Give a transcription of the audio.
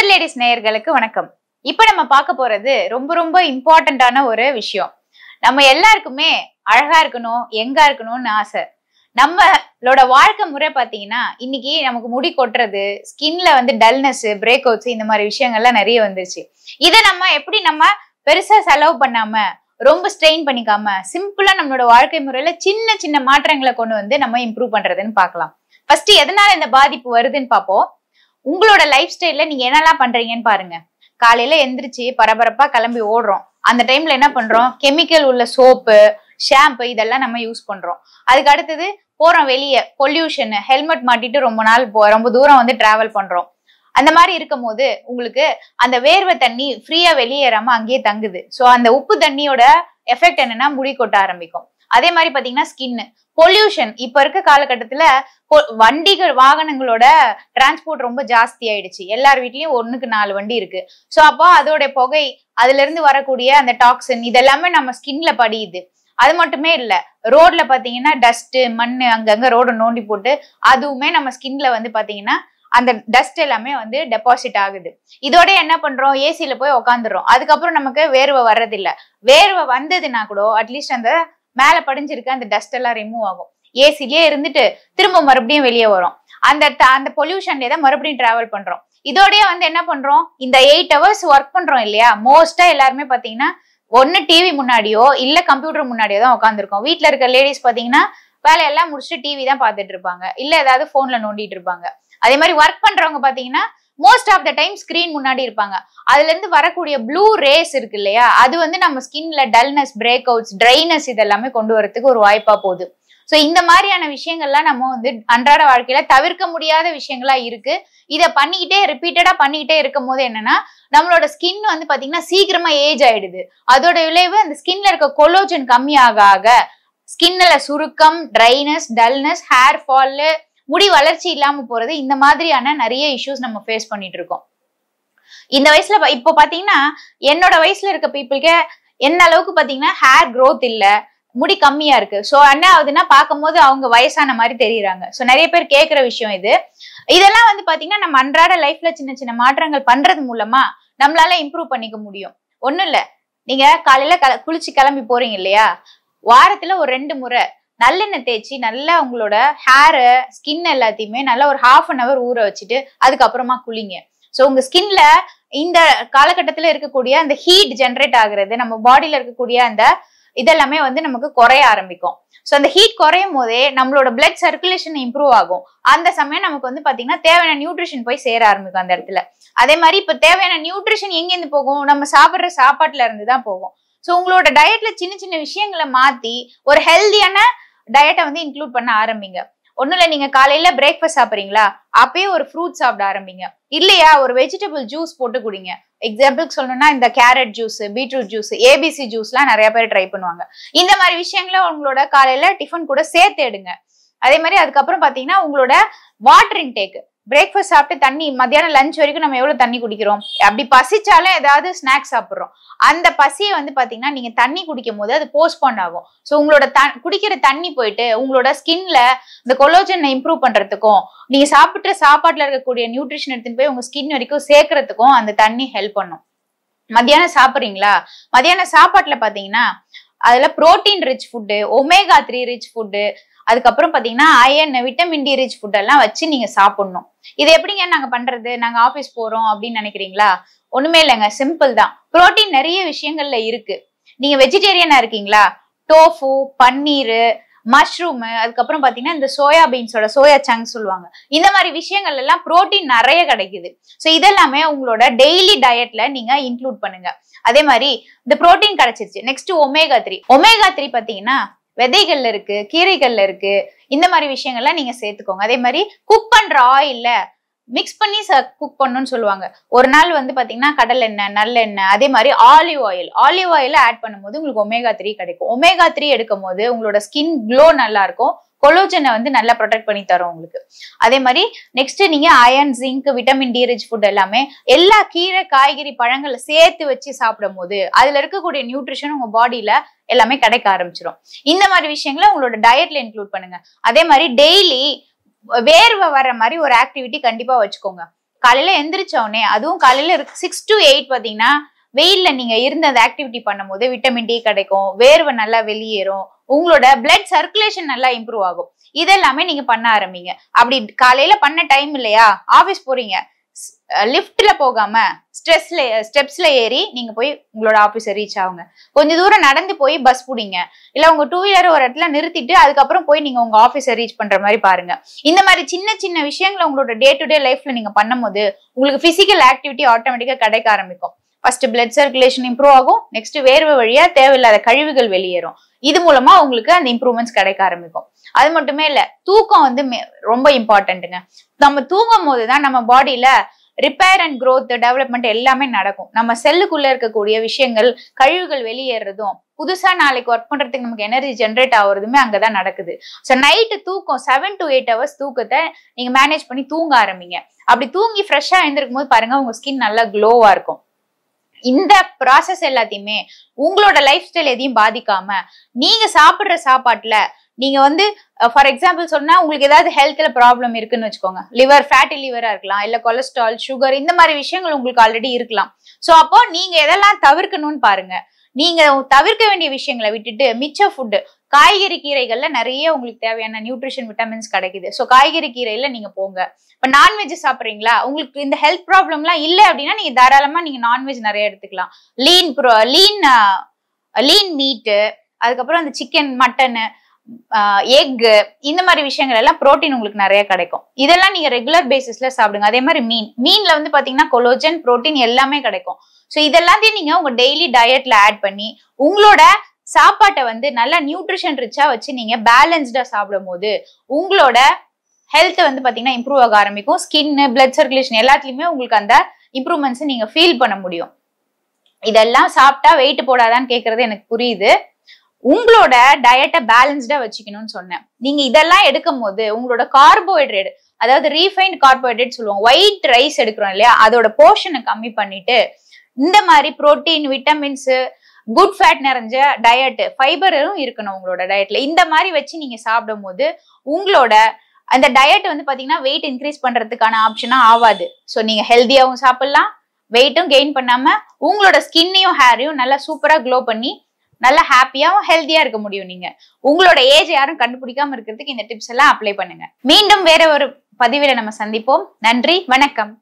Mister ladies நேயர்களுக்கு வணக்கம். இப்ப நம்ம பார்க்க போறது ரொம்ப ரொம்ப இம்பார்ட்டன்டான ஒரு விஷயம். நம்ம எல்லாருக்குமே அழகா இருக்கணும், எங்கா இருக்கணும்னு ஆசை. நம்மளோட வாழ்க்கை முறை பாத்தீங்கன்னா இன்னைக்கு நமக்கு முடி கொட்டுறது, ஸ்கின்ல டல்னஸ், பிரேக் அவுட்ஸ் இந்த மாதிரி விஷயங்கள்லாம் நிறைய வந்துருச்சு. இதை நம்ம எப்படி பெருசா செலவு பண்ணாம, ரொம்ப ஸ்ட்ரெயின் பண்ணிக்காம, சிம்பிளா நம்மளோட வாழ்க்கை முறையில சின்ன சின்ன மாற்றங்களை கொண்டு நம்ம இம்ப்ரூவ் பண்றதுன்னு பார்க்கலாம். ஃபர்ஸ்ட் எதனால இந்த பாதிப்பு வருதுன்னு பார்ப்போம். உங்களோட லைஃப் ஸ்டைல்ல நீங்க என்னெல்லாம் பண்றீங்கன்னு பாருங்க. காலையில எந்திரிச்சு பரபரப்பா கிளம்பி ஓடுறோம். அந்த டைம்ல என்ன பண்றோம்? கெமிக்கல் உள்ள சோப்பு, ஷாம்பு இதெல்லாம் நம்ம யூஸ் பண்றோம். அதுக்கு அடுத்தது போறோம் வெளியே, பொல்யூஷன், ஹெல்மெட் மாட்டிட்டு ரொம்ப தூரம் டிராவல் பண்றோம். அந்த மாதிரி இருக்கும் போது உங்களுக்கு அந்த வேர்வை தண்ணி ஃப்ரீயா வெளியேறாம அங்கேயே தங்குது. சோ அந்த உப்பு தண்ணியோட எஃபெக்ட் என்னன்னா முடி கொட்ட ஆரம்பிக்கும். அதே மாதிரி பாத்தீங்கன்னா ஸ்கின் பொல்யூஷன். இப்ப இருக்க காலகட்டத்துல வண்டிகள், வாகனங்களோட டிரான்ஸ்போர்ட் ரொம்ப ஜாஸ்தி ஆயிடுச்சு. எல்லார் வீட்லயும் 1க்கு 4 வண்டி இருக்கு. சோ அப்போ அதோட புகை, அதுல இருந்து வரக்கூடிய அந்த டாக்ஸின் இதெல்லாமே நம்ம ஸ்கின்ல படியுது. அது மட்டுமே இல்ல, ரோட்ல பாத்தீங்கன்னா டஸ்ட், மண்ணு அங்கங்க ரோட நோண்டி போட்டு அதுவுமே நம்ம ஸ்கின்ல பாத்தீங்கன்னா அந்த டஸ்ட் எல்லாமே டெபாசிட் ஆகுது. இதோட என்ன பண்றோம்? ஏசில போய் உக்காந்துடுறோம். அதுக்கப்புறம் நமக்கு வேர்வை வர்றதில்ல. வேர்வை வந்ததுன்னா கூட அட்லீஸ்ட் அந்த மேல படிஞ்சிருக்க அந்த டஸ்ட் எல்லாம் ரிமூவ் ஆகும். ஏசிலேயே இருந்துட்டு திரும்ப மறுபடியும் வெளியே வரும். அந்த பொல்யூஷன்ல தான் மறுபடியும் டிராவல் பண்றோம். இதோடய என்ன பண்றோம்? இந்த 8 hours ஒர்க் பண்றோம் இல்லையா? மோஸ்டா எல்லாருமே பாத்தீங்கன்னா ஒன்னு டிவி முன்னாடியோ இல்ல கம்ப்யூட்டர் முன்னாடியோ தான் உட்காந்துருக்கோம். வீட்டுல இருக்க லேடிஸ் பாத்தீங்கன்னா வேலையெல்லாம் முடிச்சுட்டு டிவி தான் பாத்துட்டு இருப்பாங்க, இல்ல ஏதாவது போன்ல நோண்டிட்டு இருப்பாங்க. அதே மாதிரி ஒர்க் பண்றவங்க பாத்தீங்கன்னா most of the time screen முன்னாடி இருப்பாங்க. அதுல இருந்து வரக்கூடிய ப்ளூ ரேஸ் இருக்கு இல்லையா? அது நம்ம ஸ்கின்ல டல்னஸ், பிரேக் அவுட்ஸ், ட்ரைனஸ் இதெல்லாமே கொண்டு வரதுக்கு ஒரு வாய்ப்பா போகுது. சோ இந்த மாதிரியான விஷயங்கள்லாம் நம்ம அன்றாட வாழ்க்கையில தவிர்க்க முடியாத விஷயங்களா இருக்கு. இதை ரிப்பீட்டடா பண்ணிக்கிட்டே இருக்கும் போது என்னன்னா நம்மளோட ஸ்கின் பாத்தீங்கன்னா சீக்கிரமா ஏஜ் ஆயிடுது. அதோட விளைவு அந்த ஸ்கின்ல இருக்க கொலோஜன் கம்மி ஆக ஸ்கின்ல சுருக்கம், ட்ரைனஸ், டல்னஸ், ஹேர் ஃபால், முடி வளர்ச்சி இல்லாம போறது, இந்த மாதிரியான நிறைய இஷ்யூஸ் நம்ம ஃபேஸ் பண்ணிட்டு இருக்கோம். இந்த வயசுல இப்போ பாத்தீங்கன்னா என்னோட வயசுல இருக்க பீப்புளுக்கு என்ன அளவுக்கு பாத்தீங்கன்னா ஹேர் க்ரோத் இல்ல, முடி கம்மியா இருக்கு. சோ என்ன ஆகுதுன்னா பார்க்கும் போது அவங்க வயசான மாதிரி தெரியுறாங்க. சோ நிறைய பேர் கேட்கிற விஷயம் இது. இதெல்லாம் பாத்தீங்கன்னா நம்ம அன்றாட லைஃப்ல சின்ன சின்ன மாற்றங்கள் பண்றது மூலமா நம்மளால இம்ப்ரூவ் பண்ணிக்க முடியும். ஒண்ணும் இல்ல, நீங்க காலையில குளிச்சு கிளம்பி போறீங்க இல்லையா? வாரத்துல ஒரு 2 முறை நல்லெண்ணெய் தேய்ச்சி நல்லா உங்களோட ஹேரு, ஸ்கின் எல்லாத்தையுமே நல்லா ஒரு 1/2 hour ஊற வச்சுட்டு அதுக்கப்புறமா குளிங்க. சோ உங்க ஸ்கின்ல இந்த காலகட்டத்துல இருக்கக்கூடிய அந்த ஹீட் ஜென்ரேட் ஆகுறது, நம்ம பாடியில இருக்கக்கூடிய அந்த இதெல்லாமே நமக்கு குறைய ஆரம்பிக்கும். சோ அந்த ஹீட் குறையும் போதே நம்மளோட பிளட் சர்க்குலேஷன் இம்ப்ரூவ் ஆகும். அந்த சமயம் நமக்கு பாத்தீங்கன்னா தேவையான நியூட்ரிஷன் போய் சேர ஆரம்பிக்கும் அந்த இடத்துல. அதே மாதிரி இப்ப தேவையான நியூட்ரிஷன் எங்க இருந்து போகும்? நம்ம சாப்பிடுற சாப்பாட்டுல இருந்து தான் போகும். சோ உங்களோட டயட்ல சின்ன சின்ன விஷயங்களை மாத்தி ஒரு ஹெல்தியான டயட்டை இன்க்ளூட் பண்ண ஆரம்பிங்க. ஒண்ணும் இல்ல, நீங்க காலையில பிரேக்ஃபாஸ்ட் சாப்பிடுறீங்களா? அப்பயே ஒரு ஃப்ரூட் சாப்பிட ஆரம்பிங்க. இல்லையா ஒரு வெஜிடபிள் ஜூஸ் போட்டு குடிங்க. எக்ஸாம்பிளுக்கு சொல்லணும்னா இந்த carrot juice, beetroot juice, ABC ஜூஸ்லாம் நிறைய பேர் ட்ரை பண்ணுவாங்க. இந்த மாதிரி விஷயங்களை உங்களோட காலையில டிஃபன் கூட சேர்த்து எடுங்க. அதே மாதிரி அதுக்கப்புறம் பாத்தீங்கன்னா உங்களோட வாட்டர் இன்டேக், பிரேக்ஃபாஸ்ட் சாப்பிட்டு தண்ணி, மத்தியானம் லஞ்ச் வரைக்கும் நம்ம எவ்வளவு தண்ணி குடிக்கிறோம்? அப்படி பசிச்சாலும் ஏதாவது ஸ்நாக்ஸ் சாப்பிடுறோம். அந்த பசியை பாத்தீங்கன்னா நீங்க தண்ணி குடிக்கும் போது அது போஸ்ட்போன் ஆகும். சோ உங்களோட குடிக்கிற தண்ணி போயிட்டு உங்களோட ஸ்கின்ல இந்த கொலோஜனை இம்ப்ரூவ் பண்றதுக்கும், நீங்க சாப்பிட்ட சாப்பாட்டுல இருக்கக்கூடிய நியூட்ரிஷன் எடுத்துட்டு போய் உங்க ஸ்கின் வரைக்கும் சேர்க்கறதுக்கும் அந்த தண்ணி ஹெல்ப் பண்ணும். மத்தியானம் சாப்பிடுறீங்களா? மத்தியான சாப்பாட்டுல பாத்தீங்கன்னா அதுல protein rich food, omega 3 rich food, அதுக்கப்புறம் பாத்தீங்கன்னா iron, vitamin D rich food எல்லாம் வச்சு நீங்க சாப்பிடணும். இது எப்படிங்க நாங்க பண்றது? நாங்க ஆபீஸ் போறோம் அப்படின்னு நினைக்கிறீங்களா? ஒண்ணுமே இல்லைங்க, சிம்பிள் தான். புரோட்டீன் நிறைய விஷயங்கள்ல இருக்கு. நீங்க வெஜிடேரியனா இருக்கீங்களா? டோஃபு, பன்னீர், மஷ்ரூம், அதுக்கப்புறம் பாத்தீங்கன்னா இந்த சோயா பீன்ஸோட சோயா சங்க் சொல்லுவாங்க. இந்த மாதிரி விஷயங்கள் எல்லாம் புரோட்டீன் நிறைய கிடைக்குது. சோ இதெல்லாமே உங்களோட டெய்லி டயட்ல நீங்க இன்க்ளூட் பண்ணுங்க. அதே மாதிரி இந்த புரோட்டீன் கிடைச்சிருச்சு. Next omega 3. ஒமேகா 3 பாத்தீங்கன்னா விதைகள்ல இருக்கு, கீரைகள்ல இருக்கு. இந்த மாதிரி விஷயங்கள்லாம் நீங்க சேர்த்துக்கோங்க. அதே மாதிரி குக் பண்ற ஆயில்ல மிக்ஸ் பண்ணி குக் பண்ணணும்னு சொல்லுவாங்க. ஒரு நாள் பாத்தீங்கன்னா கடல் எண்ணெய், நல்லெண்ணெய், அதே மாதிரி ஆலிவ் ஆயில் ஆட் பண்ணும்போது உங்களுக்கு ஒமேகா 3 கிடைக்கும். ஒமேகா 3 எடுக்கும் போது உங்களோட ஸ்கின் க்ளோ நல்லா இருக்கும். கொலோஜனை நல்லா ப்ரொடெக்ட் பண்ணி தரும் உங்களுக்கு. அதே மாதிரி நெக்ஸ்ட் நீங்க iron, zinc, vitamin D rich food எல்லாமே எல்லா கீரை, காய்கறி, பழங்களை சேர்த்து வச்சு சாப்பிடும் போது அதுல இருக்கக்கூடிய நியூட்ரிஷன் உங்க பாடியில எல்லாமே கிடைக்க ஆரம்பிச்சிடும். இந்த மாதிரி விஷயங்களை உங்களோட டயட்ல இன்க்ளூட் பண்ணுங்க. அதே மாதிரி டெய்லி வேர்வை வர்ற மாதிரி ஒரு ஆக்டிவிட்டி கண்டிப்பா வச்சுக்கோங்க. காலையில எந்திரிச்சோடனே, அதுவும் காலையில 6 to 8 பாத்தீங்கன்னா வெயில்ல நீங்க இருந்த அந்த ஆக்டிவிட்டி பண்ணும் போது விட்டமின் டி கிடைக்கும், வேர்வை நல்லா வெளியேறும், உங்களோட பிளட் சர்க்குலேஷன் நல்லா இம்ப்ரூவ் ஆகும். இதெல்லாமே நீங்க பண்ண ஆரம்பிங்க. அப்படி காலையில பண்ண டைம் இல்லையா, ஆபீஸ் போறீங்க, லிப்ட்ல போகாம ஸ்டெப்ஸ்ல ஏறி நீங்க போய் உங்களோட ஆபீஸை ரீச் ஆகுங்க. கொஞ்ச தூரம் நடந்து போய் பஸ் புடிங்க, இல்ல உங்க 2 வீலர் ஒரு இடத்துல நிறுத்திட்டு அதுக்கப்புறம் போய் நீங்க உங்க ஆபீஸை ரீச் பண்ற மாதிரி பாருங்க. இந்த மாதிரி சின்ன சின்ன விஷயங்களை உங்களோட டே டு டே லைஃப்ல நீங்க பண்ணும்போது உங்களுக்கு பிசிக்கல் ஆக்டிவிட்டி ஆட்டோமேட்டிக்கா கிடைக்க ஆரம்பிக்கும். ஃபர்ஸ்ட் பிளட் சர்க்குலேஷன் இம்ப்ரூவ் ஆகும், நெக்ஸ்ட் வேர்வை வழியா தேவையில்லாத கழிவுகள் வெளியேறும். இது மூலமா உங்களுக்கு அந்த இம்ப்ரூவ்மெண்ட்ஸ் கிடைக்க ஆரம்பிக்கும். அது மட்டுமே இல்ல, தூக்கம் வந்து ரொம்ப இம்பார்ட்டன்ட்டுங்க. நம்ம தூங்கும் போதுதான் நம்ம பாடியில ரிப்பேர் அண்ட் க்ரோத் டெவலப்மெண்ட் எல்லாமே நடக்கும். நம்ம செல்லுக்குள்ள இருக்கக்கூடிய விஷயங்கள், கழிவுகள் வெளியேறதும், புதுசா நாளைக்கு ஒர்க் பண்றதுக்கு நமக்கு எனர்ஜி ஜென்ரேட் ஆகுறதுமே அங்கதான் நடக்குது. ஸோ நைட்டு தூக்கம் 7 to 8 hours தூக்கத்தை நீங்க மேனேஜ் பண்ணி தூங்க ஆரம்பிங்க. அப்படி தூங்கி ஃப்ரெஷ்ஷா எழுந்திருக்கும் போது பாருங்க உங்க ஸ்கின் நல்லா க்ளோவா இருக்கும். இந்த ப்ராசஸ் எல்லாத்தையுமே உங்களோட லைஃப் ஸ்டைல் எதையும் பாதிக்காம நீங்க சாப்பிடுற சாப்பாட்டுல நீங்க வந்து ஃபார் எக்ஸாம்பிள் சொன்னா உங்களுக்கு ஏதாவது ஹெல்த்ல ப்ராப்ளம் இருக்குன்னு வச்சுக்கோங்க, லிவர் ஃபேட்டி லிவரா இருக்கலாம், இல்ல கொலஸ்ட்ரால், சுகர், இந்த மாதிரி விஷயங்கள் உங்களுக்கு ஆல்ரெடி இருக்கலாம். சோ அப்போ நீங்க எதெல்லாம் தவிர்க்கணும்னு பாருங்க. நீங்க தவிர்க்க வேண்டிய விஷயங்களை விட்டுட்டு மிச்ச ஃபுட்டு, காய்கறி கீரைகள்ல நிறைய உங்களுக்கு தேவையான நியூட்ரிஷன் விட்டமின்ஸ் கிடைக்குது. ஸோ காய்கறி கீரையில நீங்க போங்க. இப்ப நான்வெஜ் சாப்பிட்றீங்களா, உங்களுக்கு இந்த ஹெல்த் ப்ராப்ளம்லாம் இல்லை அப்படின்னா நீங்க தாராளமா நீங்க நான்வெஜ் நிறைய எடுத்துக்கலாம். லீன் மீட்டு, அதுக்கப்புறம் அந்த சிக்கன், மட்டனு, எக்கு, இந்த மாதிரி விஷயங்கள் எல்லாம் புரோட்டீன் உங்களுக்கு நிறைய கிடைக்கும். இதெல்லாம் நீங்க ரெகுலர் பேசிஸ்ல சாப்பிடுங்க. அதே மாதிரி மீன்ல வந்து பாத்தீங்கன்னா கொலோஜன், புரோட்டீன் எல்லாமே கிடைக்கும். ஸோ இதெல்லாத்தையும் நீங்க உங்க டெய்லி டயட்ல ஆட் பண்ணி உங்களோட சாப்பாட்டை வந்து நல்லா நியூட்ரிஷன் ரிச்சா வச்சு நீங்க பேலன்ஸ்டா சாப்பிடும் போது உங்களோட ஹெல்த் வந்து பாத்தீங்கன்னா இம்ப்ரூவ் ஆக ஆரம்பிக்கும். ஸ்கின், பிளட் சர்க்குலேஷன் எல்லாத்துலயுமே உங்களுக்கு அந்த இம்ப்ரூவ்மெண்ட்ஸ் நீங்க ஃபீல் பண்ண முடியும். இதெல்லாம் சாப்பிட்டா வெயிட் போடாதான்னு கேக்குறது எனக்கு புரியுது. உங்களோட டயட்டை பேலன்ஸ்டா வச்சுக்கணும்னு சொன்னேன். நீங்க இதெல்லாம் எடுக்கும் போது உங்களோட கார்போஹைட்ரேட், அதாவது ரீஃபைன்ட் கார்போஹைட்ரேட் சொல்லுவோம், ஒயிட் ரைஸ் எடுக்கிறோம் இல்லையா, அதோட போர்ஷனை கம்மி பண்ணிட்டு இந்த மாதிரி புரோட்டீன், விட்டமின்ஸ், குட் ஃபேட் நிறைஞ்ச டயட், ஃபைபரும் இருக்கணும் உங்களோட டயட்ல. இந்த மாதிரி வச்சு நீங்க சாப்பிடும் போது உங்களோட அந்த டயட் வந்து பாத்தீங்கன்னா வெயிட் இன்க்ரீஸ் பண்றதுக்கான ஆப்ஷனா ஆகாது. ஸோ நீங்க ஹெல்த்தியாவும் சாப்பிடலாம், வெயிட்டும் கெயின் பண்ணாம உங்களோட ஸ்கின்னையும் ஹேரையும் நல்லா சூப்பரா க்ளோ பண்ணி நல்லா ஹாப்பியாவும் ஹெல்த்தியா இருக்க முடியும். நீங்க உங்களோட ஏஜ் யாரும் கண்டுபிடிக்காம இருக்கிறதுக்கு இந்த டிப்ஸ் எல்லாம் அப்ளை பண்ணுங்க. மீண்டும் வேற ஒரு பதிவில நம்ம சந்திப்போம். நன்றி, வணக்கம்.